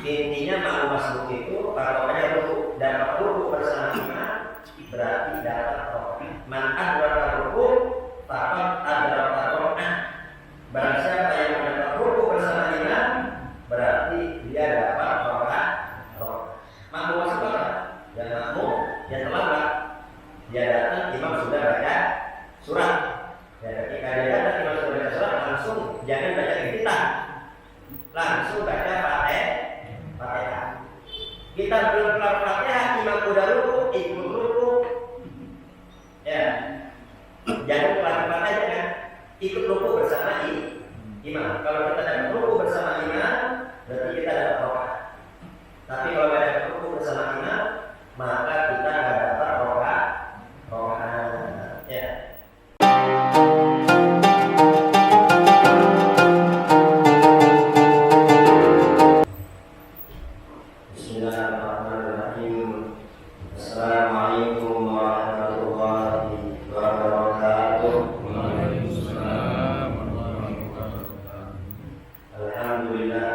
Intinya makmum masbuk itu patokannya ruku, dan ruku bersama imam berarti dapat rokaat. Man adraka ruku faqad adraka rokaat. Barang siapa yang mendapat ruku bersama imam berarti dia dapat rokaat. Makmum masbuk apa? Yang makmum yang terlambat, dia datang imam sudah baca surat. Ya, ketika dia datang imam sudah baca surat, langsung jangan baca Iftitah, langsung baca Fatihah. Kita belum kelar Fatihah, imam udah ruku, ikut ruku. Ya, jangan kelar Fatihah, jangan ikut ruku bersama imam. Kalau kita dapat ruku bersama imam, berarti kita dapat rokaat. Tapi kalau tidak dapat ruku bersama imam, maka kita nggak dapat rokaat. Ya. Bismillahirrahmanirrahim. Assalamualaikum warahmatullahi wabarakatuh. Waalaikumsalam warahmatullahi wabarakatuh. Alhamdulillah.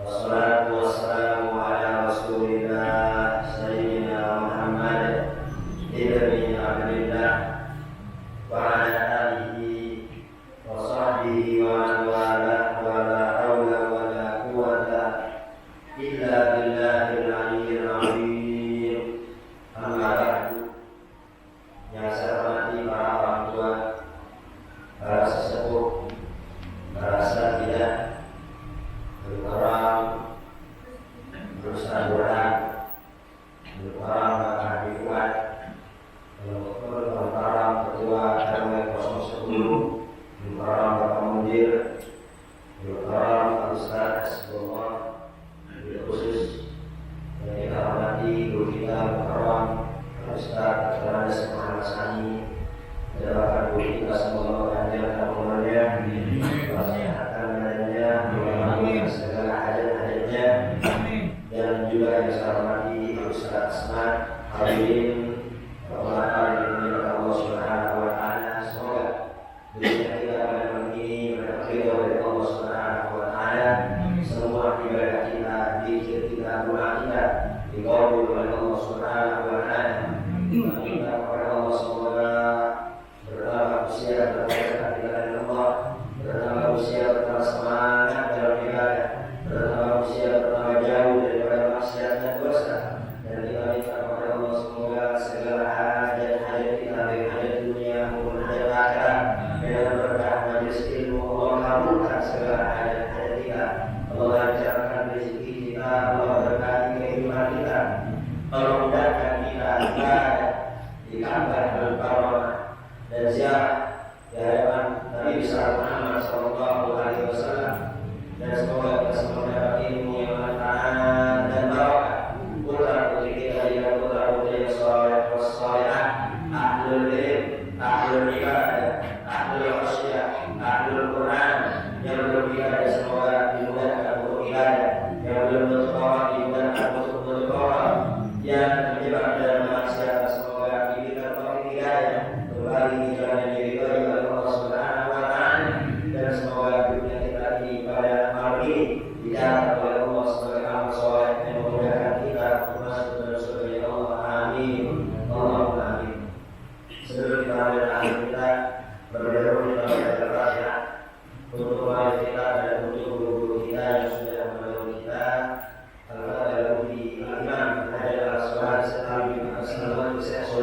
Wassalatu wassalamu ala Rasulillah Sayyidina Muhammad ibn Abdillah wa ala alihi wa sahbihi wa man wala wa la hawla wa la quwwata illa billahil aliyyil azim. Amma ba'du. Yang saya hormati para orang tua, para sesepuh, para asatidzah, orang berusaha berat, orang bakal dibuat, orang ketua RW 010, orang bapak mudir, orang Ustaz Asbullah, khusus yang kita hormati guru kita Mukarram Ustaz Fernandes Muhammad Sani, dan bapak guru kita semoga panjang umurnya, kesehatan badannya, segala hajat-hajatnya, dan juga yang saya hormati Ustaz Asmat Hadirin Allah Subhanahu wa Ta'ala. Semoga dunia kita pada malam ini mendapat ridho dari Allah Subhanahu wa Ta'ala. Semua ibadah kita, zikir kita, doa kita dikabul oleh Allah Subhanahu wa Ta'ala. Kita kepada Allah semoga bertambah usia, bertambah kehadiran dari Allah, bertambah usia, bertambah semangat dalam ibadah, bertambah usia, bertambah jauh daripada maksiat dan dosa. Dan kita minta kepada Allah semoga segala hajat-hajat kita, baik hajat dunia maupun hajat akhirat, dengan berkah majelis ilmu Allah kabulkan segala hajat-hajat kita. Allah lancarkan rezeki kita, Allah berkati kehidupan kita, Allah mudahkan kita ibadah di Ka'bah al-Karamah dan ziarah di hadapan Nabi Muhammad SAW. Dan semoga kita semua mendapat ilmu yang manfaat dan barokah. Putra-putri kita juga putra-putri yang saleh wassalihah, ahlul ilm, ahlul ibadah, ahlul khasyah, ahlul Quran, yang belum ibadah semoga dimudahkan untuk ibadah, yang belum bertobat dimudahkan untuk bertobat, yang terjebak dalam maksiat semoga diberikan taufik hidayah kembali di jalan yang diridhoi oleh Allah Subhanahu wa Ta'ala. Dan semoga dunia kita ini pada malam ini dicatat oleh Allah sebagai amal soleh yang memudahkan kita untuk masuk ke dalam surga Allah. Amin. Allahumma amin. Sebelum kita mulai akhir kita berdahulu kita baca Al-Fatihah untuk kembali kita dan untuk guru-guru kita yang sudah mendahului kita. Al-Fatihah di Imam Hajar Al-Aswad sekali Assalamualaikum warahmatullahi wabarakatuh.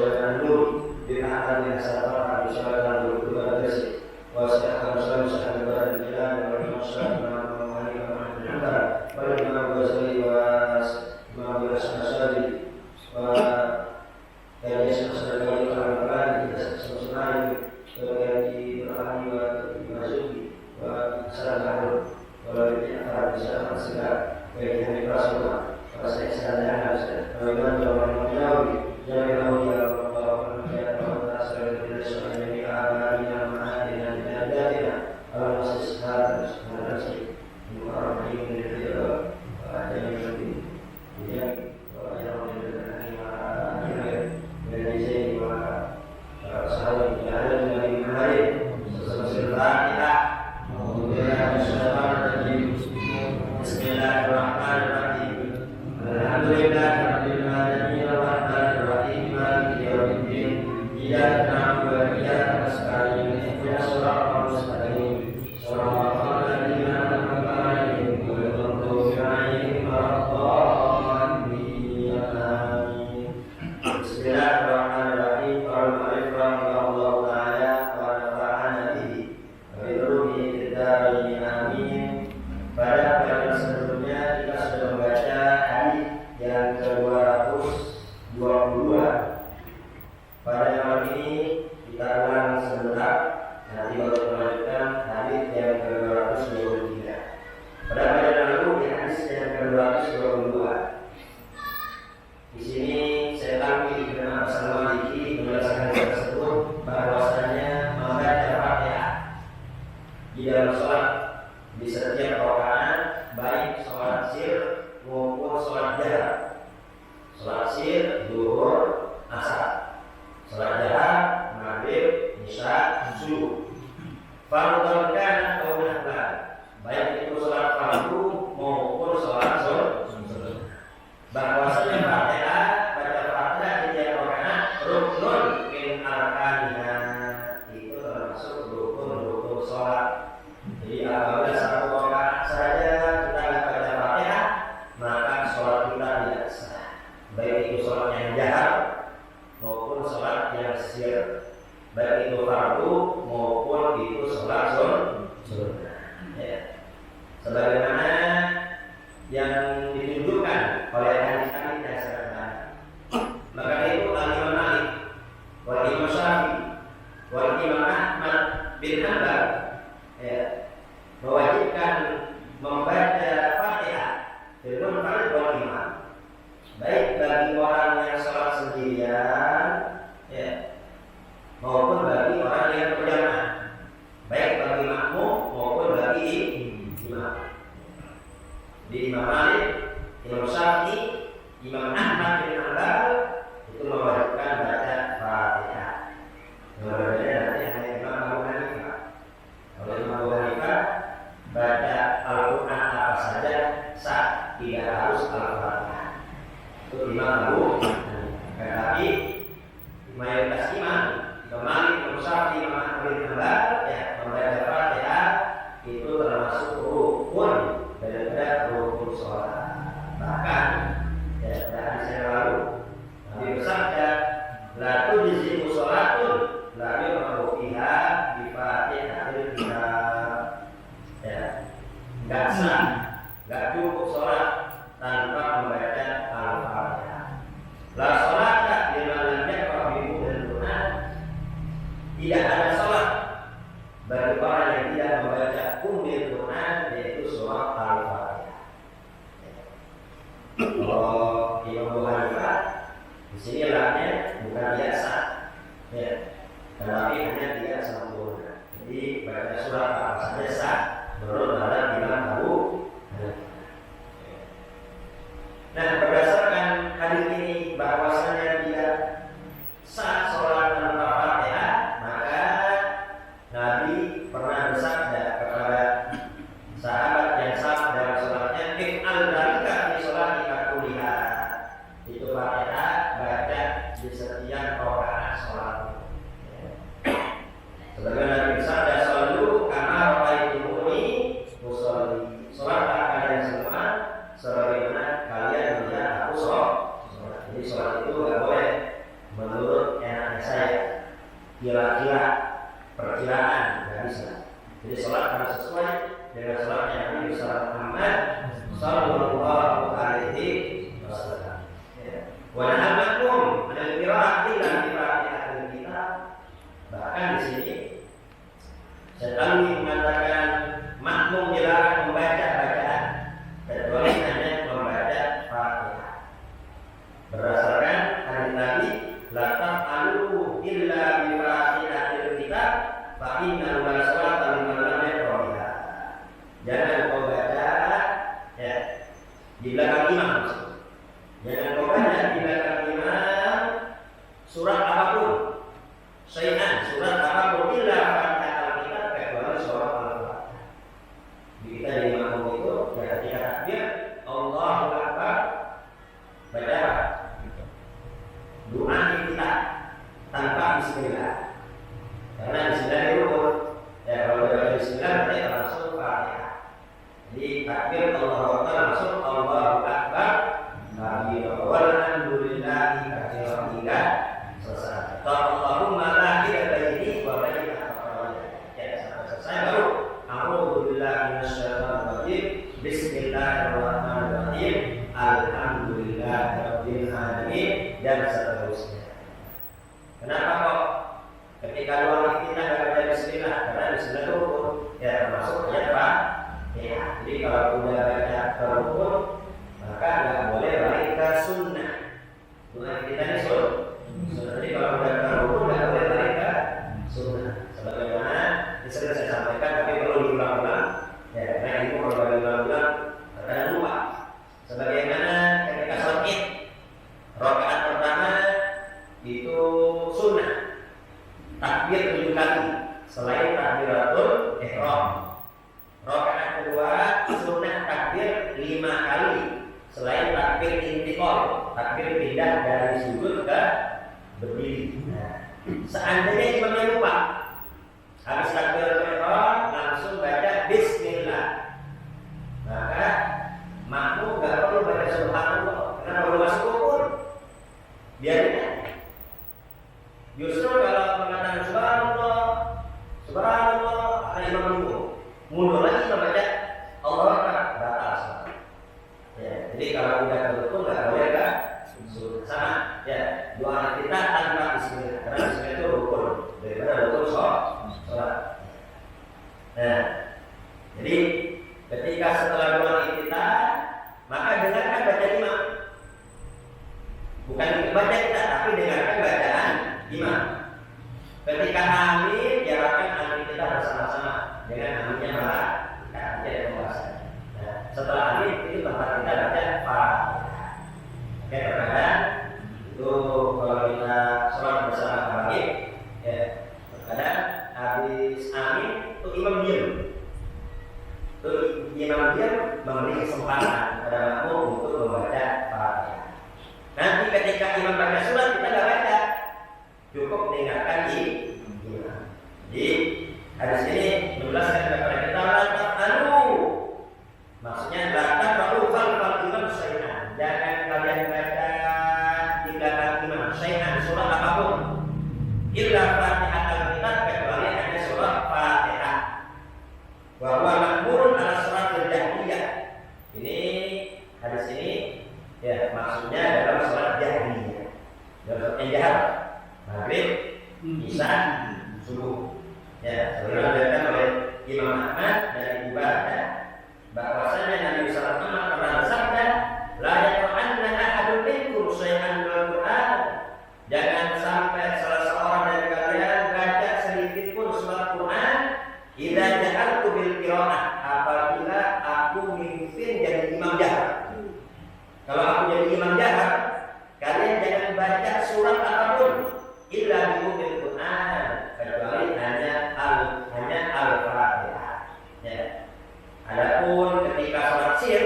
Kita di makmum itu ya ketika takbir Allah alhamdulillahirabbil alamin dan seterusnya. Kenapa kok ketika doa kita nggak baca bismillah? Karena bismillah itu rukun, ya termasuk ayat apa? Ya, jadi kalau udah baca rukun maka nggak boleh balik ke sunnah. Doa kita ini sunnah. Jadi kalau udah ke rukun nggak boleh balik ke sunnah. Sebagaimana yang sering saya sampaikan, tapi perlu diulang-ulang. Ya, karena ini kalau diulang-ulang terkadang lupa. Sebagaimana ketika sholat Id, rakaat pertama itu sunnah takbir 7 kali selain takbiratul ihram. Rakaat kedua sunnah takbir 5 kali selain takbir intiqal, takbir pindah dari sujud ke berdiri. Nah, seandainya imamnya lupa, habis takbiratul ihram langsung baca bismillah, maka makmum gak perlu baca subhanallah karena baru masuk rukun. Biarin. Justru kalau mengatakan subhanallah, subhanallah, ada imam mundur lagi membaca Allahu Akbar, batal salat. Ya, jadi kalau udah rukun nggak boleh kan? Sama, ya doa kita tanpa bismillah, karena bismillah itu rukun daripada rukun sholat. Nah, jadi ketika setelah doa kita, maka dengarkan baca imam. Bukan baca kita, tapi dengarkan bacaan imam. Ketika amin, diharapkan amin kita bersama-sama dengan aminnya para kajian pembahasan. Nah, setelah amin itu tempat kita baca Fatihah. Oke, terkadang itu kalau kita sholat bersama tarawih, ya, terkadang habis amin itu imam diam. Itu imam diam memberi kesempatan kepada makmum untuk membaca Fatihah. Nanti ketika imam baca surat kita nggak baca, cukup mendengarkan imam. Jadi hadis ini menjelaskan kepada kita maksudnya latar baru fal imam syai'an. Jangan kalian baca di belakang imam syai'an surat apapun, illa Fatihah al-Kitab, kecuali hanya surat Fatihah. Wa huwa ma'murun ala surat al-jahriyah. Ini hadis ini ya maksudnya dalam sholat jahriyah, dalam sholat yang jahar, maghrib, isya, subuh. Ya, sebagaimana dikatakan oleh Imam Ahmad dari Ibu Badah, bahwasanya Nabi sallallahu alaihi wasallam pernah bersabda, la yaqra'anna ahadun minkum syai'an minal Qur'an. Jangan sampai salah seorang dari kalian baca sedikit pun surat Quran idza ja'altu bil qira'ah, apabila aku mimpin jadi imam jahar. Kalau aku jadi imam jahar, kalian jangan baca surat apapun illa bil Quran, kecuali hanya al-Fatihah. Ya. Adapun ketika sholat sir,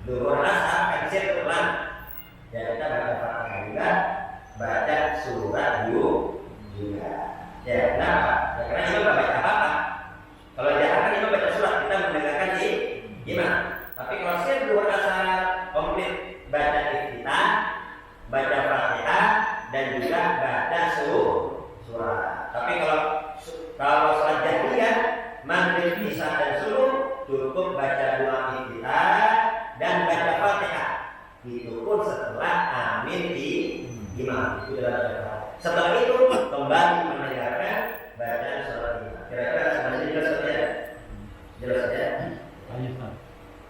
zuhur asar kan sir ulang. Ya, kita baca Fatihah juga, baca surat juga. Ya, kenapa? Ya karena imam nggak baca apa-apa. Kalau jahar kan imam baca surat, kita mendengarkan imam. Tapi kalau sir zuhur asar komplit baca iftitah, baca Fatihah dan juga baca surat. Tapi kalau sholat jahriyah, maghrib, isya dan subuh cukup baca doa iftitah dan baca Fatihah. Itu pun setelah amin di imam. Itu adalah setelah itu kembali mendengarkan bacaan sholat imam. Kira-kira sebenarnya jelas saja. Jelas saja.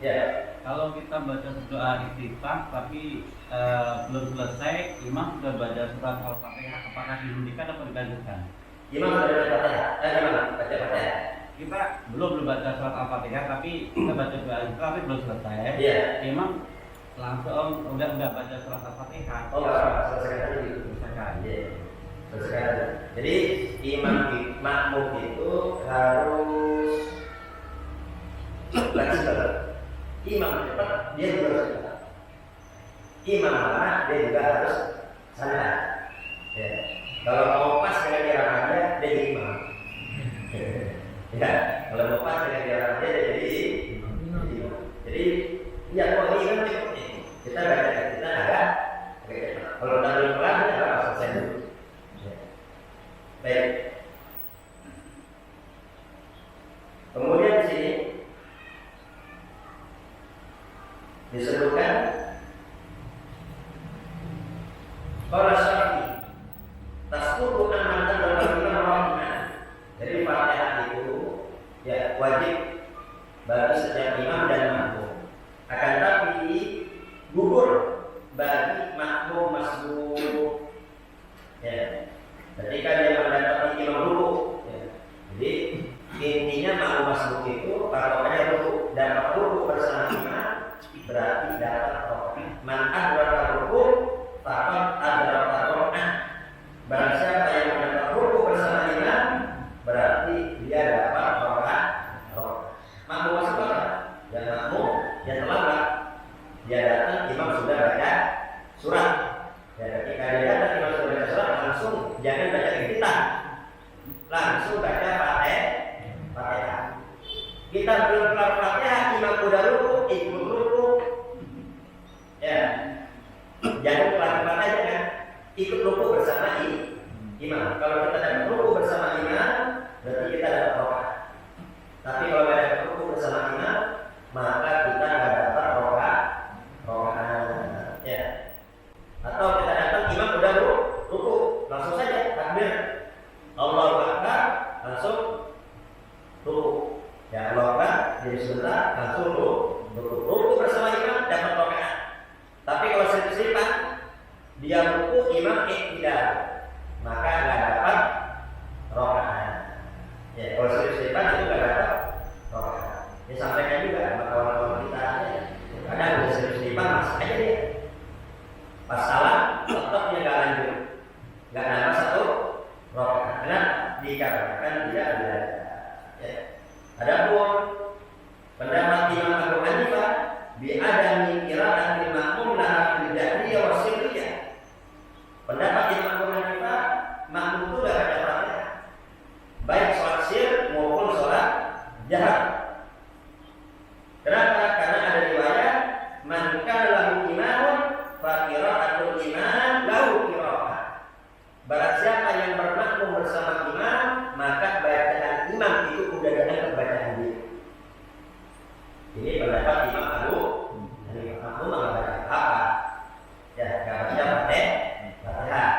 Ya. Kalau kita baca doa iftitah tapi belum selesai, imam sudah baca surat Al-Fatihah, apakah dihentikan atau dilanjutkan? Imam sudah baca Fatihah. Baca Fatihah. Kita belum baca surat Al-Fatihah tapi kita baca doa iftitah tapi belum selesai. Iya. Imam langsung udah baca surat Al-Fatihah. Oh, selesai tadi. Selesai. Iya. Selesai. Jadi imam makmum itu harus fleksibel. Imam cepat, dia juga harus cepat. Imam lama, dia juga harus santai. Ya. Kalau mau pas dengan gerakan dia jadi imam. Ya, kalau mau pas dengan gerakan dia jadi imam. Jadi, ya kalau imam cepat nih, kita baca kita agak cepat. Kalau terlalu pelan, ya nggak selesai dulu. Ya. Baik. Kemudian di sini disebutkan para syafi'i tasbuhu an-natan dalam. Jadi Fatihah itu ya wajib bagi setiap imam dan makmum. Akan tapi gugur bagi makmum masbuk. Ya. Ketika dia mendapati imam ruku, ya. Jadi intinya makmum masbuk itu patokannya ruku dan ruku bersama imam berarti dapat rakaat. Man adraka ruku faqad adraka rakaat. Barang siapa yang mendapat ruku bersama imam berarti dia dapat rakaat. Makmum masbuk dan makmum yang terlambat dia datang imam sudah baca surat. Ya, ketika dia datang imam sudah baca surat langsung jangan baca Iftitah, langsung baca Fatihah. Kita belum kelar Fatihah imam udah ruku ikut ruku. Ya, jangan kelar Fatihah jangan ikut ruku bersama imam. Kalau kita dapat ruku bersama imam berarti kita dapat rakaat. Tapi kalau tidak dapat ruku bersama imam maka kita nggak dapat rakaat. Ya. Atau kita datang imam udah ruku, langsung saja takbir Allahu Akbar, langsung ruku. Ya Allahu Akbar, jadi sebentar langsung ruku bersama imam dapat rakaat. Tapi kalau selip-selipan dia ruku imam tidak, maka nggak dapat rakaat. Ya kalau selip-selipan itu nggak dapat rakaat. Ini sampaikan juga sama kawan-kawan kita. Kadang udah selip-selipan masuk aja dia. Pas salam, tetapnya nggak lanjut, nggak nambah satu rakaat. Karena dikarenakan tidak ada. Ya. Adapun pendapat Imam Abu Hanifah bi'adami qira'atil ma'mum laha fil jahriyah wa sirriyah. Pendapat Imam Abu Hanifah makmum itu nggak baca Fatihah, baik sholat sir maupun sholat jahar. Kenapa? Karena ada riwayat man kana lahu imamun fa qira'atul imam lahu qira'ah. Barang siapa yang bermakmum bersama imam, maka bacaan imam itu udah dianggap bacaan dia. Ini pendapat Imam Abu Hanifah. Makmum enggak baca apa? Ya, enggak baca Fatihah.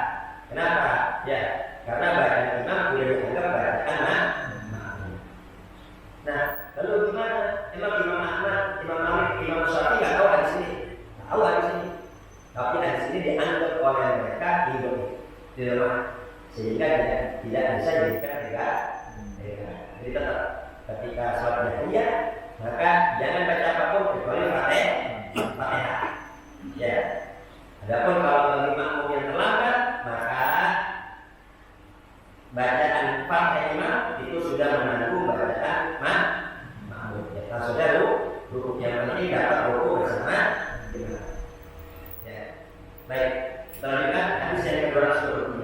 Kenapa? Ya, karena bacaan imam udah dianggap bacaan makmum. Nah, lalu gimana? Imam Ahmad, Imam Malik, Imam Syafi'i nggak tahu hadis ini, tahu hadis ini, tapi hadis ini dianggap oleh mereka hidup di rumah, sehingga tidak bisa dijadikan tiga. Jadi tetap ketika sholat jahriyah maka jangan baca apapun kecuali Fatihah. Ya. Adapun kalau bagi makmum yang terlambat maka bacaan Fatihah imam itu sudah menanggung bacaan makmum. Ya, sudah ruku yang penting dapat ruku bersama imam. Ya. Baik, selanjutnya hadis yang ke-223.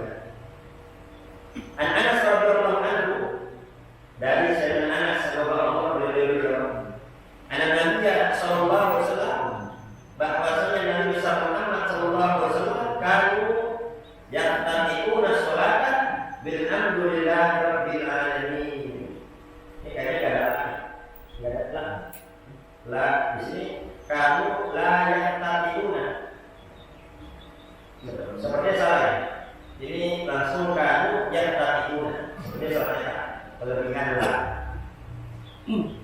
An Anas radhiyallahu anhu, dari Sayyidina Anas radhiyallahu anhu, Nabi sallallahu alaihi wasallam, bahwasanya Nabi Muhammad sallallahu alaihi wasallam kanu yaqtati'una sholatan bil hamdulillahi rabbil alamin. Ini kayaknya enggak ada la di sini kanu la yaqtati'una. Sepertinya salah ya. Ini langsung kanu yaqtati'una. Sepertinya salah. Kelebihan lah.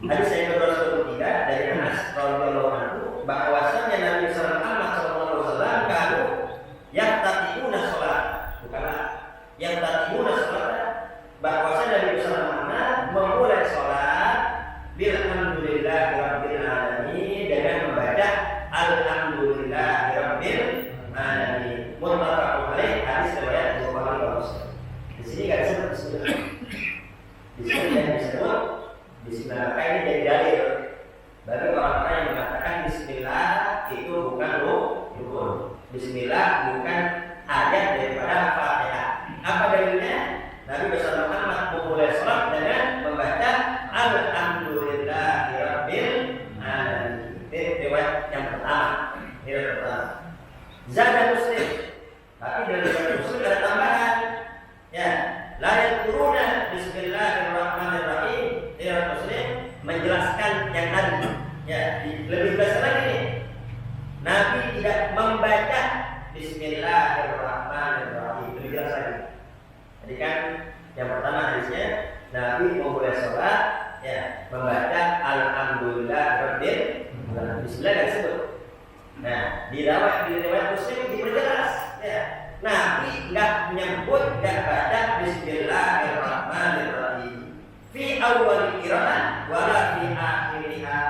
Hadis yang ke-223 dari Anas radhiyallahu anhu bahwasanya Nabi Muhammad sallallahu alaihi wasallam kanu yaqtati'una shalat. Bukanlah yaqtati'una shalat, bahwasanya Nabi Muhammad memulai salat bil hamdulillahi rabbil alamin dengan membaca alhamdulillahi rabbil alamin. Muttafaqun alaih, hadis riwayat Bukhari dan Muslim. Di sini enggak disebut bismillah. Di sini yang disebut bismillah. Maka ini jadi dalil bagi orang-orang yang mengatakan bismillah itu bukan rukun. Bismillah bukan ayat daripada Fatihah. Apa dalilnya? Nabi Muhammad memulai salat dengan membaca alhamdulillahirabbil alamin. Ini riwayat yang pertama. Zada Muslim. Tapi dari Muslim ada tambahan. Ya, la yaquluna bismillahirrahmanirrahim. Muslim menjelaskan yang tadi. Ya, lebih besar lagi nih. Bismillahirrahmanirrahim. Itu jelas lagi. Jadi kan yang pertama hadisnya Nabi memulai sholat ya membaca Alhamdulillah Rabbil Alamin. Bismillah kan disebut. Nah di riwayat Muslim diperjelas ya Nabi nggak menyebut dan baca Bismillahirrahmanirrahim fi awal qiraah wala fi akhiriha,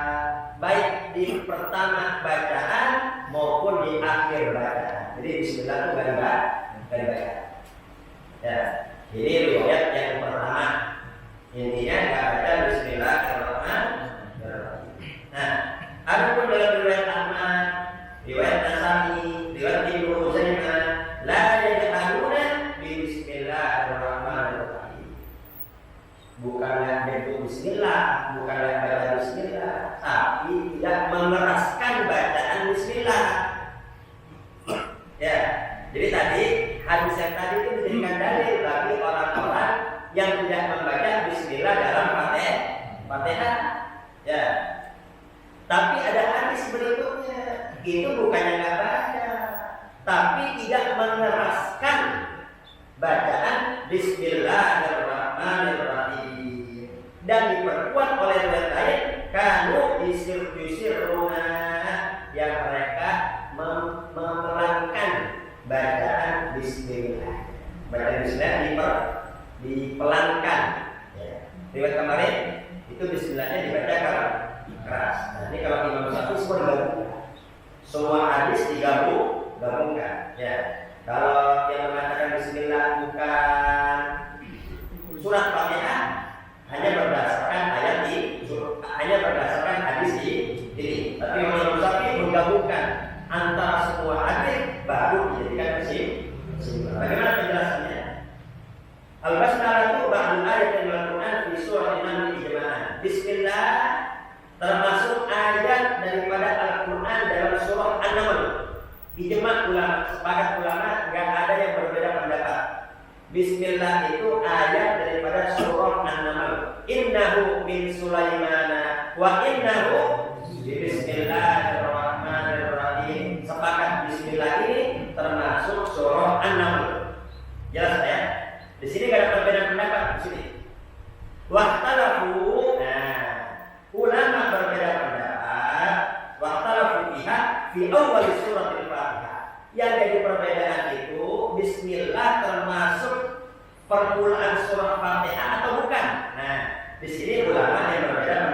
baik di pertama bacaan maupun di akhir bacaan. Jadi Bismillah itu nggak dibaca. Ya, ini riwayat yang pertama. Intinya nggak baca Bismillahirrahmanirrahim. Nah, adapun dalam riwayat Ahmad, riwayat Nasai, riwayat Ibnu Huzaimah, la yaj'aluna bi Bismillahirrahmanirrahim. Bukanlah bentuk Bismillah, bukanlah baca Bismillah, tapi tidak mengeraskan bacaan Bismillah. Ya, jadi tadi hadis yang tadi itu dijadikan dalil bagi orang-orang yang tidak membaca Bismillah dalam Fatihah. Ya, tapi ada hadis berikutnya, itu bukannya nggak baca, tapi tidak mengeraskan bacaan Bismillahirrahmanirrahim dan diperkuat oleh riwayat lain kanu yusirruna yang mereka memelangkan bacaan Bismillah. Bacaan Bismillah dipelankan. Ya. Riwayat kemarin itu Bismillahnya dibaca keras. Nah, ini kalau Imam Syafi'i semua digabungkan. Semua hadis digabungkan. Ya. Kalau yang mengatakan Bismillah bukan surat Fatihah, hanya berdasarkan hanya berdasarkan hadis ini. Tapi Imam Syafi'i menggabungkan antara semua hadis baru dijadikan kesimpulan. Bagaimana penjelasannya? Al-Basmalah itu ba'dul ayat yang Al-Quran di surah An-Naml ijma'an. Bismillah termasuk ayat daripada Al-Quran dalam surah An-Naml. Ijma' ulama, sepakat ulama, enggak ada yang berbeda pendapat. Bismillah itu ayat daripada surah An-Naml. Innahu min Sulaimana wa innahu Bismillahirrahmanirrahim. Sepakat Bismillah ini termasuk surah An-Naml. Jelas ya? Di sini enggak ada perbedaan pendapat di sini. Wahtalafu, ulama berbeda pendapat. Wahtalafu fiha fi awal surat Al-Fatihah. Yang jadi perbedaan itu Bismillah termasuk permulaan surah Fatihah atau bukan? Nah, di sini ulama yang berbeda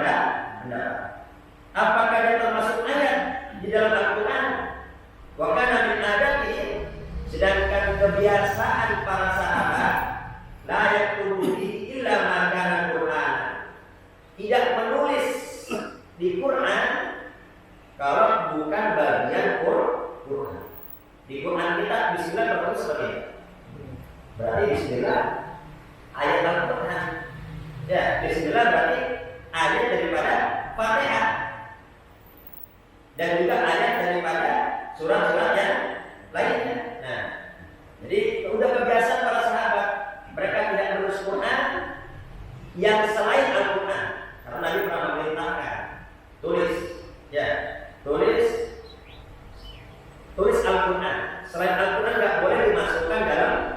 pendapat. Apakah dia termasuk ayat di dalam Al-Quran? Wa kana min adatihi, sedangkan kebiasaan para sahabat la yaktubu illa ma kana Qur'an, tidak menulis di Quran kalau bukan bagian Quran. Di Quran kita Bismillah tertulis seperti ini. Berarti Bismillah ayat Al-Quran. Ya, Bismillah berarti ayat daripada Fatihah dan juga ayat daripada surat-surat yang lainnya. Nah, jadi udah kebiasaan para sahabat, mereka tidak menulis Quran yang selain Al-Quran, karena Nabi pernah memerintahkan tulis Al-Quran. Selain Al-Quran nggak boleh dimasukkan dalam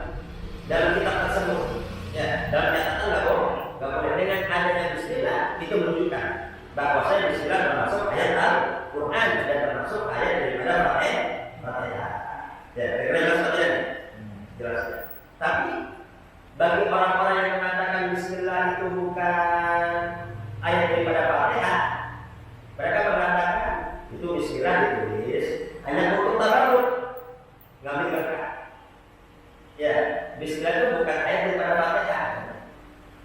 kitab tersebut. Ya, dalam catatan nggak boleh. Dengan adanya Bismillah itu menunjukkan bahwa saya Bismillah termasuk ayat Al-Quran dan termasuk ayat daripada Fatihah. Ya, jelas saja. Jelas. Tapi bagi orang-orang yang mengatakan Bismillah itu bukan ayat daripada Fatihah, mereka mengatakan itu Bismillah ditulis hanya untuk tabarruk, ngambil berkah. Ya, Bismillah itu bukan ayat daripada Fatihah,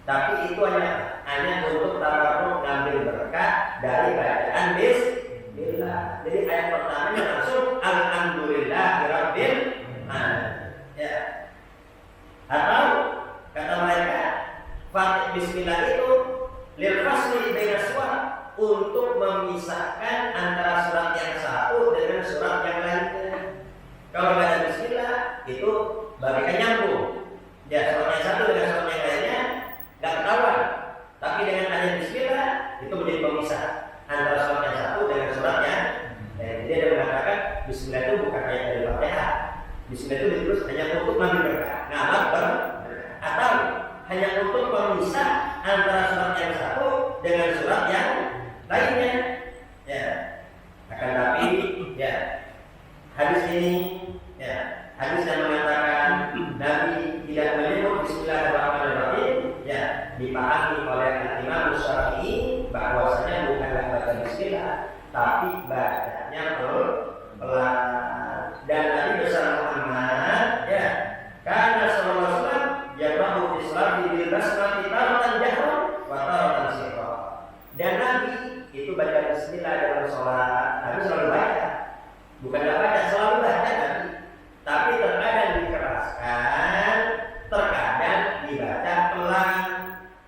tapi itu hanya untuk tabarruk, ngambil berkah dari bacaan Bismillah. Jadi ayat pertamanya langsung Alhamdulillahirabbil alamin. Ya. Atau kata mereka, Fatihah Bismillah itu lil fasli baina suwar, untuk memisahkan antara surat yang satu dengan surat yang lainnya. Kalau nggak ada Bismillah itu bagaikan nyambung. Ya, surat yang satu dengan surat yang lainnya nggak ketahuan. Tapi dengan adanya Bismillah itu menjadi pemisah antara surat yang satu dengan surat yang lain. Jadi dia mengatakan Bismillah itu bukan ayat dari Fatihah, Bismillah itu ditulis hanya untuk mengambil berkah, ngamal berkah, atau hanya untuk memisah antara surat yang satu dengan surat yang lainnya. Ya, akan tapi ya hadis ini, ya hadis yang mengatakan Nabi tidak menyebut Bismillahirrahmanirrahim, ya dipahami oleh Imam Syafi'i bahwasanya bukanlah baca Bismillah, tapi bacanya pelan. Dan Nabi besar Muhammad, ya karena sallallahu alaihi wasallam yaqra'u fi sholati bil basmati taratan jahran wa taratan sirra. Dan Nabi itu baca Bismillah dalam sholat. Nabi selalu baca, bukan tidak baca, selalu baca Nabi. Tapi terkadang dikeraskan, terkadang dibaca pelan.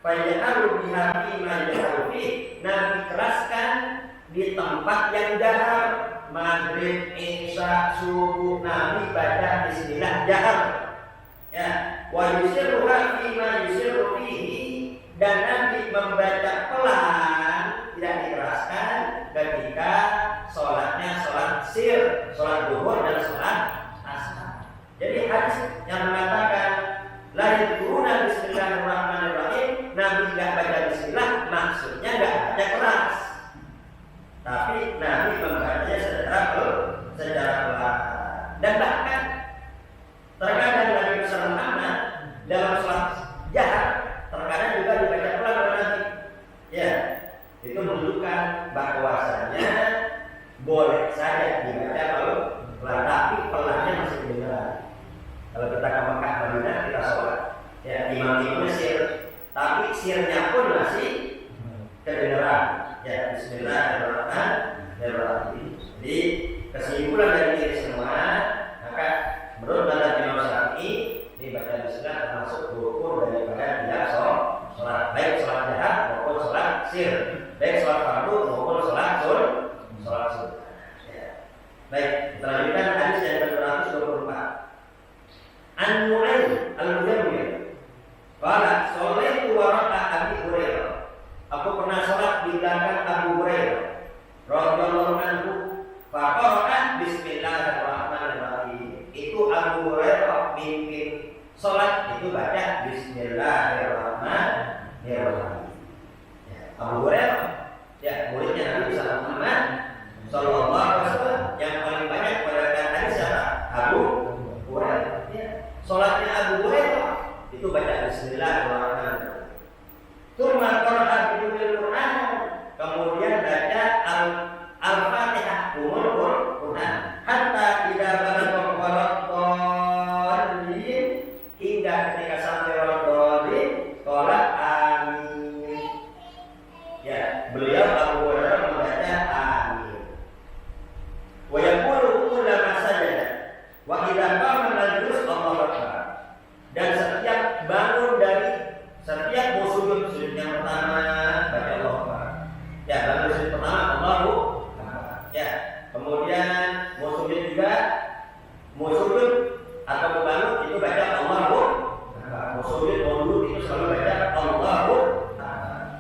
Fayyaharu bihafi majharufi. Nabi keraskan di tempat yang jahar. Maghrib, isya, subuh, Nabi baca Bismillah jahar. Ya, wa yusirruha fima yusirru fihi. Dan Nabi membaca pelan, tidak dikeraskan ketika sholatnya sholat sir, sholat duhur dan sholat asar. Jadi hadis yang mengatakan la yadkuruna Bismillahirrahmanirrahim, Nabi tidak baca Bismillah, maksudnya tidak baca keras, tapi Nabi membacanya secara pelan. Dan bahkan terkadang Nabi besar Muhammad dalam sholat jahar terkadang juga dibaca pelan oleh Nabi. Ya, itu menunjukkan bahwasanya boleh saja dibaca pelan, tapi pelannya masih kedengaran. Kalau kita ke Mekah Madinah kita sholat, ya imam-imamnya sir, tapi sirnya pun masih kedengaran. Ya, Bismillahirrahmanirrahim. Jadi kesimpulan dari ini semua, maka menurut mazhab Imam Syafi'i ini baca Bismillah termasuk rukun daripada tidak sholat, baik sholat jahar maupun sholat sir, baik sholat fardu maupun sholat sunnah. Ya. Baik, kita lanjutkan hadis yang ke-224. An-Nu'aym al-Mujammil qala sholaitu wara'a Abi Hurairah. Aku pernah sholat di belakang Abu Hurairah radhiyallahu anhu, faqara'a Bismillahirrahmanirrahim. Itu Abu Hurairah mimpin sholat itu baca Bismillahirrahmanirrahim. Ya, Abu Hurairah, ya muridnya Nabi Muhammad sallallahu alaihi wasallam yang paling banyak meriwayatkan hadis siapa? Abu Hurairah. Ya, sholatnya Abu Hurairah itu baca Bismillahirrahmanirrahim. Tsumma qara'a bil Qur'an, kemudian baca Al-Fatihah, Quran, hatta idza balagha waladhdallin, hingga ketika sampai waladhdallin, qala amin. Ya, beliau Abu Hurairah membaca amin. Wa yaqulu kullama sajada wa idza qama al-majlis Allahu akbar. Dan setiap bangun dari setiap mau sujud yang pertama baca Allahu akbar. Ya, bangun sujud pertama Allahu akbar. Ya, kemudian mau sujud juga, mau sujud atau mau bangun itu baca Allahu akbar. Mau sujud mau duduk itu selalu baca Allahu akbar.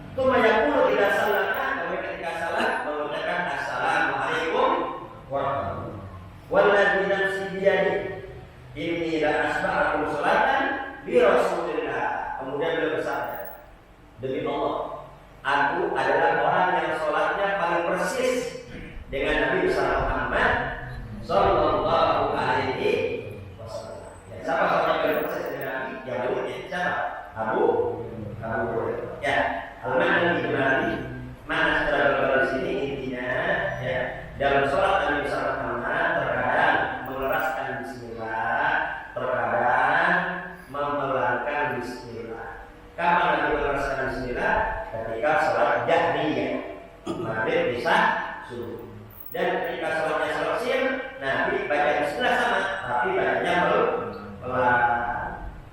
Itu mayaqulu idza sallama, kemudian ketika salat mengucapkan assalamualaikum warahmatullahi wabarakatuh. Wallazi nafsi biyadihi inni la asba'akum salatan bi Rasulillah. Kemudian beliau bersabda, demi Allah, aku adalah orang yang sholatnya paling persis dengan Nabi besar Muhammad sallallahu alaihi wasallam. Ya, siapa orang yang paling persis dengan Nabi? Yang muridnya siapa? Abu Hurairah. Ya, al-makna di mana secara global di sini intinya, ya, dalam sholat Nabi besar Muhammad terkadang mengeraskan Bismillah, terkadang mempelankan Bismillah. Kapan Nabi mengeraskan Bismillah? Ketika sholat jahriyah, maghrib, isya, subuh. Dan ketika sholatnya sholat sir, Nabi baca Bismillah sama, tapi bacanya pelan.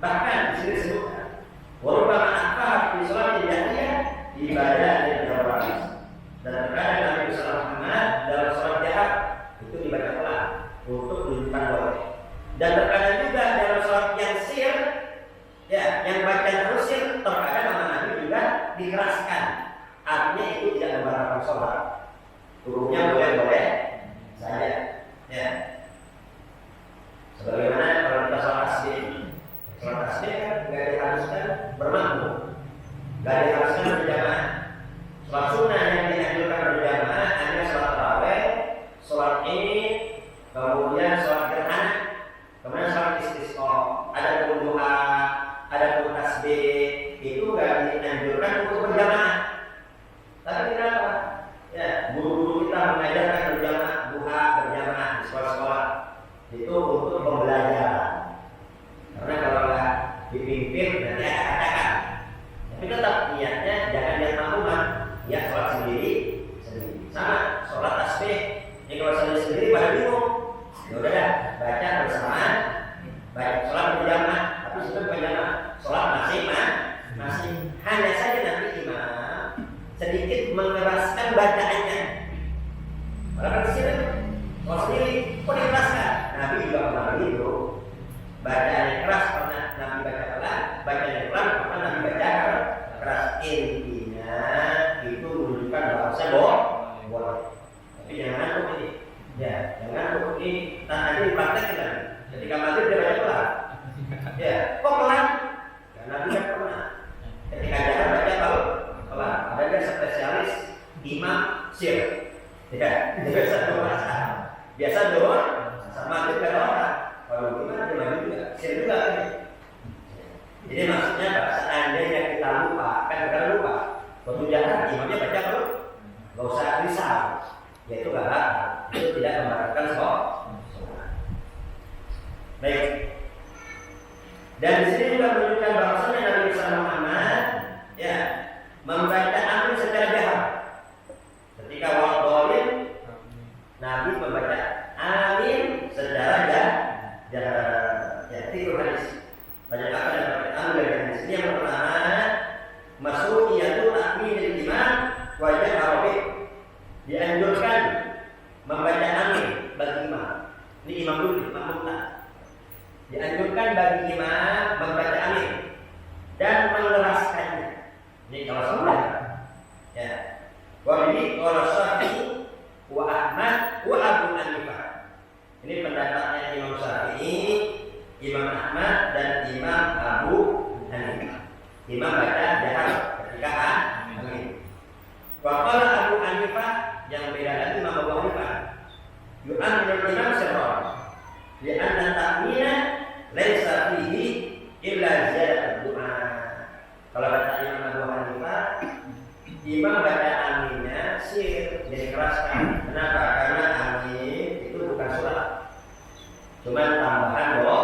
Bahkan di sini disebutkan, warubama akfar di sholat jahriyah ibadah dan jawab. Dan terkadang Nabi besar Muhammad dalam sholat jahar itu dibaca pelan untuk menunjukkan boleh. Dan terkadang juga dalam sholat yang sir, ya, yang bacaan terus sir, terkadang nama Nabi juga dikeraskan. Artinya itu tidak membatalkan sholat. Turunnya boleh-boleh saja. Ya. Sebagaimana kemudian sholat gerhana, kemudian sholat istisqa, ada duha, ada tasbih, itu gak dianjurkan untuk berjamaah. Tapi kenapa? Ya, guru-guru kita mengajarkan berjamaah, duha berjamaah di sekolah-sekolah itu untuk pembelajaran. Karena kalau nggak dipimpin nanti ada katakan. Tapi tetap niatnya jangan lihat makmuman, ya sholat sendiri. Sama sholat tasbih. Ini kalau sendiri pada bingung. Ya udah dah, baca bersamaan, baik sholat berjamaah, tapi sudah berjamaah. Sholat masing-masing. Hanya saja nanti imam sedikit mengeraskan bacaannya. Kalau kan sini, kalau sendiri, kok dikeraskan? Nabi juga pernah begitu. Bacaan keras pernah Nabi baca pelan, bacaan pelan pernah Nabi baca keras. Intinya itu menunjukkan bahasa boleh. Tapi jangan ngantuk ini. Ya, jangan ngantuk ini. Nanti dipraktekkan. Ketika maghrib dia baca pelan. Ya, kok pelan? Karena Nabi kan pernah. Ketika jalan baca pelan. Ada dia spesialis imam sir. Ya, biasa doa. Biasa doa sama maghrib kan orang. Kalau gimana dia maju juga, sir juga kan. Jadi maksudnya seandainya kita lupa, kan kita lupa. Waktu jalan imamnya baca terus, nggak usah risau. Yaitu gak itu tidak membatalkan sholat. Baik. Dan di sini juga menunjukkan bahwasanya Nabi Muhammad Muhammad ya membaca amin secara jahar. Ketika waqalin Nabi membaca amin secara jahar. Ya, itu hadis. Banyak apa yang ambil dari hadis ini. Yang pertama, masru'iyatu takminil imam wajah Arabi. Dianjurkan membaca amin bagi imam. Ini imam dulu, imam mutlak. Dianjurkan bagi imam membaca amin dan mengeraskannya. Ini kalau sudah. Ya. Wa ini kalau Syafi'i wa Ahmad wa Abu Hanifah. Ini pendapatnya Imam Syafi'i, Imam Ahmad dan Imam Abu Hanifah. Imam baca jahar ketika amin. Waqala Abu Hanifah, yang beda lagi Imam Abu Hanifah. Yu'aminu imam sirran. Li'anna ta'mina laisa fihi illa ziyadat du'a. Kalau kata Imam Abu Hanifah, imam baca aminnya sir, jadi keraskan. Kenapa? Karena amin itu bukan surat, cuma tambahan doa.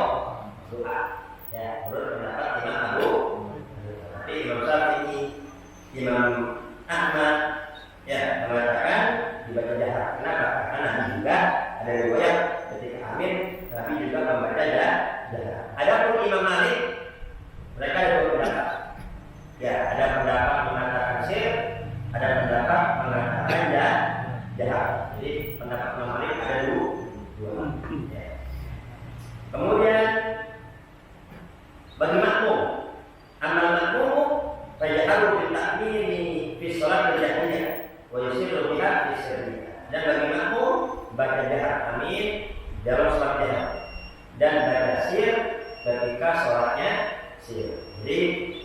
Ya, menurut pendapat Imam Abu. Tapi Imam Syafi'i, Imam Ahmad, ya mengatakan dibaca jahar. Kenapa? Karena Nabi juga ada riwayat ketika amin, Nabi juga membaca jahar. Adapun Imam Malik, mereka ada dua pendapat. Ya, ada pendapat mengatakan sir, ada pendapat mengatakan jahar. Jadi pendapat Imam Malik ada dua. Ya. Kemudian bagi makmum, amal makmum fayaharu bil ta'mini fi shalat al-jahriyah wa yusiru biha fi sirriyah. Dan bagi makmum baca jahar amin dalam salat jahar dan baca sir ketika salatnya sir. Jadi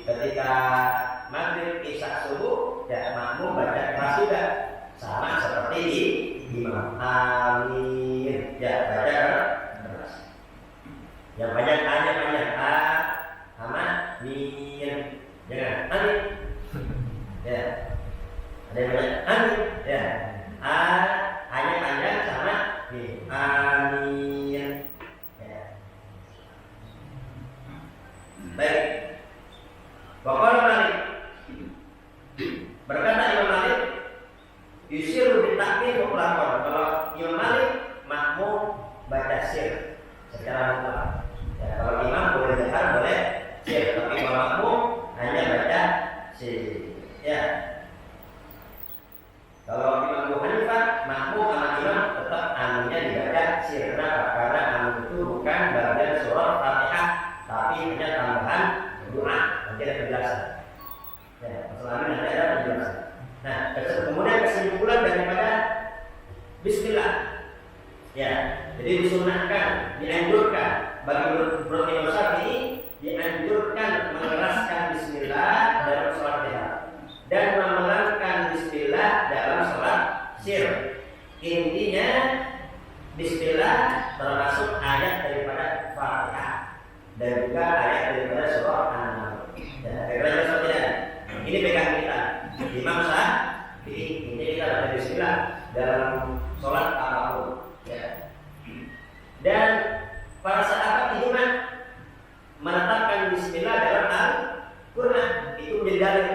ketika maghrib, isya, subuh, ya makmum baca keras juga, sama seperti di imam. Amin, ya baca keras. Yang banyak hanya banyak amin, jangan amin. Ya, ada yang banyak amin, ya. Hanya panjang sama nih amin. Ya. Baik. Waqala Malik, berkata Imam Malik, yusiru bitakbir mutlaqan. Kalau Imam Malik makmum baca sir secara mutlak. Ya, kalau imam boleh jahar, boleh sir, tapi kalau makmum hanya baca sir. Ya. Kalau Imam Abu Hanifah makmum sama imam tetap aminnya dibaca sir. Kenapa? Karena amin itu bukan bagian surah Fatihah, tapi hanya tambahan doa. Nanti ada penjelasan. Ya, masalah ini nanti ada penjelasan. Nah, kemudian kesimpulan daripada Bismillah. Ya, jadi disunahkan, dianjurkan bagi menurut Imam Syafi'i, dianjurkan mengeraskan Bismillah dalam sholat jahar dan memelangkan Bismillah dalam sholat sir. Intinya Bismillah termasuk ayat daripada Fatihah dan juga ayat daripada surah An-Naml. Ya, kira-kira seperti ini. Ini pegang kita. Imam Syafi'i ini kita baca Bismillah dalam sholat apapun. Ya. Dan para sahabat itu menetapkan Bismillah dalam Al-Quran. Itu menjadi dalil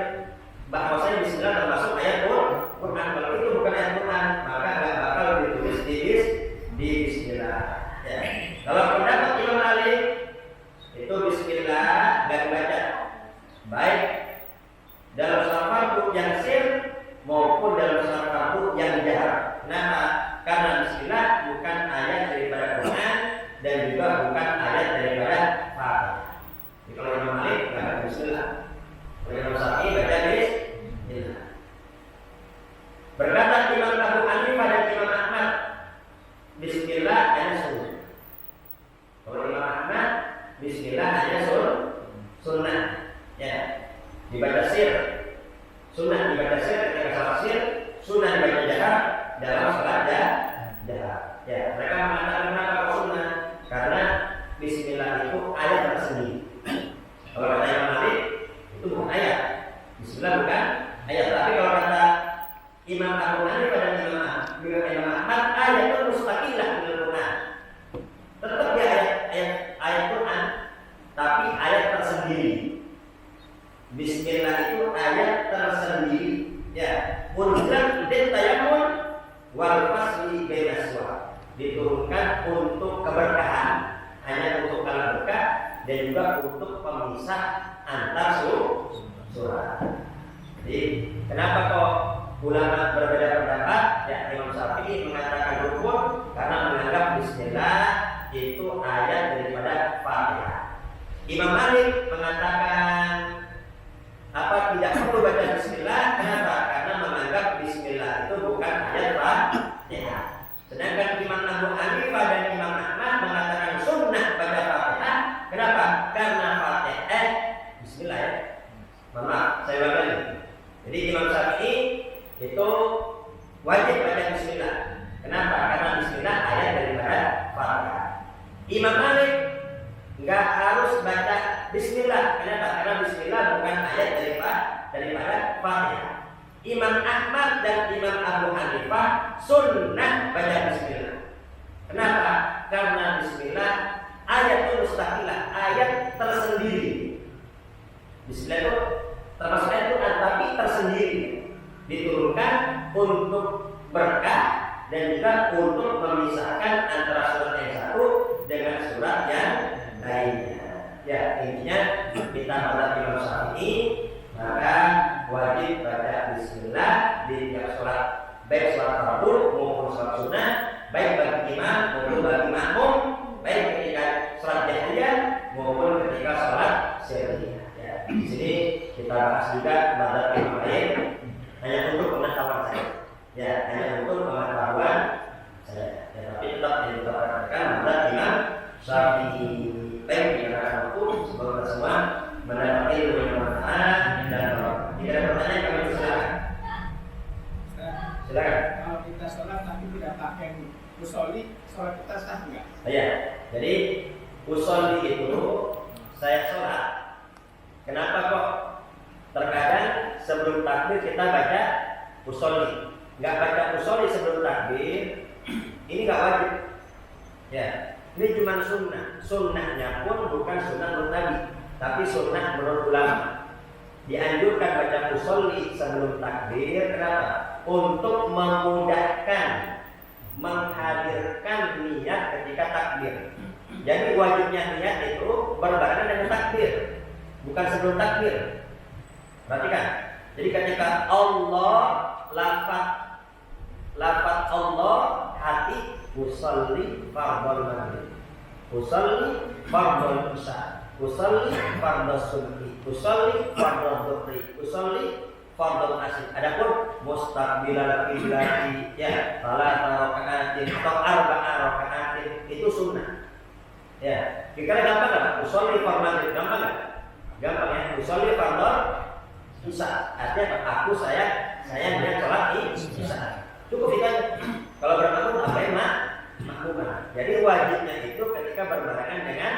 bahwasanya Bismillah termasuk ayat Quran. Kalau itu bukan ayat Quran, maka nggak bakal ditulis di Bismillah. Ya. Kalau pendapat Imam Malik itu Bismillah nggak dibaca, baik dalam sholat fardu yang sir maupun dalam sholat fardu yang jahar. Kenapa? Karena Bismillah bukan ayat daripada Quran dan juga bukan ayat daripada Fatihah. Jadi kalau Imam Malik nggak baca Bismillah, kalau Imam Syafi'i baca Bismillah. Berkata Imam Abu Hanifah dan Imam Ahmad, Bismillah hanya sunnah. Kalau Imam Ahmad, Bismillah hanya sunnah. Ya, dibaca sir, sunnah dibaca sir ketika salat sir, sunnah dibaca jahar dalam salat jahar. Ya, mereka mengatakan kenapa kok sunnah? Karena Bismillah itu ayat tersendiri. Kalau kata Imam Malik itu bukan ayat. Bismillah bukan ayat. Tapi kalau kata Imam Abu Hanifah dan Imam Ahmad, ayat itu mustaqillah dengan Quran. Tetap dia ayat Quran, tapi ayat tersendiri. Bismillah itu ayat tersendiri. Ya, unzil din tayammun wal fasli bainas suwar. Diturunkan untuk keberkahan, hanya untuk kalam berkah dan juga untuk pemisah antar surat. Jadi, kenapa kok ulama berbeda pendapat? Ya, Imam Syafi'i mengatakan rukun karena menganggap Bismillah itu ayat daripada Fatihah. Imam Malik mengatakan tidak perlu baca Bismillah. Kenapa? Karena menganggap Bismillah itu bukan ayat Fatihah. Sedangkan Imam Abu Hanifah dan Imam Ahmad mengatakan sunnah baca Fatihah. Kenapa? Karena Fatihah Bismillah ya. Maaf, saya ulangi. Jadi Imam Syafi'i itu wajib baca Bismillah. Kenapa? Karena Bismillah ayat daripada Fatihah. Imam Malik nggak harus baca Bismillah. Kenapa? Karena Bismillah bukan ayat daripada Fatihah. Imam Ahmad dan Imam Abu Hanifah sunnah baca Bismillah. Kenapa? Karena Bismillah ayat itu mustaqilah, ayat tersendiri. Bismillah itu termasuk ayat Quran tapi tersendiri, diturunkan untuk berkah dan juga untuk memisahkan antara surat yang satu dengan surat yang lainnya. Ya, intinya kita pada Imam Syafi'i maka wajib baca Bismillah di tiap sholat, baik sholat fardu maupun sholat sunnah, baik bagi imam maupun bagi makmum, baik ketika sholat jahriyah maupun ketika sholat sirriyah. Ya, di sini kita bahas juga madzhab yang lain hanya untuk pengetahuan saja. Ya, hanya untuk pengetahuan saja. Ya, tapi tetap yang kita perhatikan madzhab Imam Syafi'i. Baik, kita hukum semoga semua mendapat ilmu yang bermanfaat dan jika ada pertanyaan kami silakan. Silakan. Kalau kita sholat tapi tidak pakai usolli, sholat kita sah enggak? Ya, jadi usolli itu saya sholat. Kenapa kok terkadang sebelum takbir kita baca usolli? Nggak baca usolli sebelum takbir, ini nggak wajib. Ya, ini cuma sunnah. Sunnahnya pun bukan sunnah menurut Nabi, tapi sunnah menurut ulama. Dianjurkan baca usolli sebelum takbir. Kenapa? Untuk memudahkan menghadirkan niat ketika takbir. Jadi wajibnya niat itu berbarengan dengan takbir, bukan sebelum takbir. Perhatikan. Jadi ketika Allah lafaz Allah hati usolli fardhul maghrib, usolli fardhul isya, usolli fardhus subhi, usolli fardhul dhuhri, usolli fardhul asr. Adapun mustaqbilal qiblati ya salat rakaatin atau arba'a rakaatin itu sunnah. Ya, kira-kira gampang enggak? Usolli fardhul maghrib gampang enggak? Gampang ya. Usolli fardhul isya. Artinya aku saya niat salat isya. Cukup itu aja. Kalau bermakmum apa yang makmum wajibnya itu ketika berbarengan dengan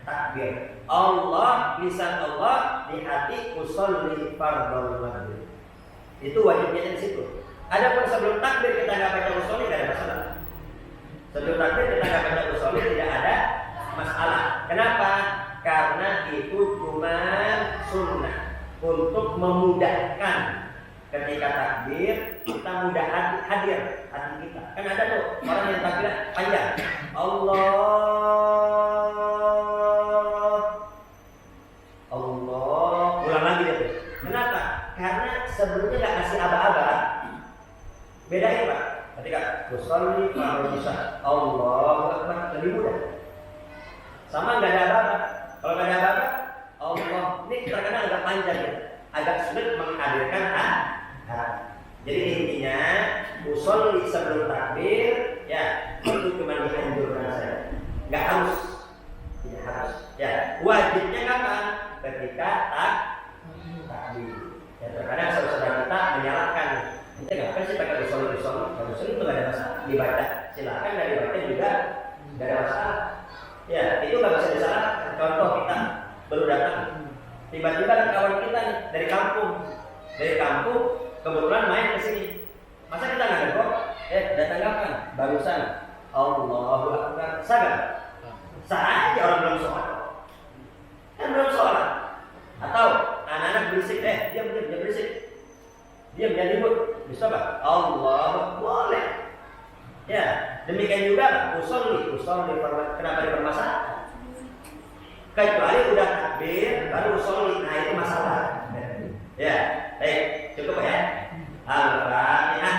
takbir. Allah, lisan Allah di hati, usolli fardhul maghrib. Itu wajibnya di situ. Adapun sebelum takbir kita nggak baca usolli tidak ada masalah. Sebelum takbir kita nggak baca usolli tidak ada masalah. Kenapa? Karena itu cuma sunnah untuk memudahkan ketika takbir kita mudah hadir hati kita. Kan ada tuh orang yang takbir panjang. Allah ulang lagi dia tuh. Kenapa? Karena sebelumnya nggak kasih aba-aba. Bedain Pak. Ketika usolli fardhu Allahu Akbar lebih mudah. Sama nggak ada aba-aba. Kalau nggak ada aba-aba, Allah ini terkadang agak panjang ya, agak sulit menghadirkan Jadi intinya usolli sebelum takbir ya itu cuma dianjurkan saja, nggak harus, tidak harus. Ya wajibnya kapan? Ketika takbir. Ya terkadang saudara kita menyalahkan. Kita nggak sih pakai usolli itu nggak ada masalah, dibaca silakan, nggak dibaca juga nggak ada masalah. Ya itu nggak bisa disalahkan. Contoh kita baru datang, tiba-tiba ada kawan kita nih dari kampung kebetulan main ke sini. Masa kita nggak ada kok? Datang kapan? Barusan. Allahu Akbar. Sah aja orang belum sholat. Kan belum sholat. Atau anak-anak berisik, diam berisik. Diam jangan ribut. Bisa nggak? Allah boleh. Ya demikian juga usolli kenapa dipermasalahkan? Kecuali udah takbir baru usolli, nah itu masalah. Ya, baik, cukup ya. Al-Fatihah.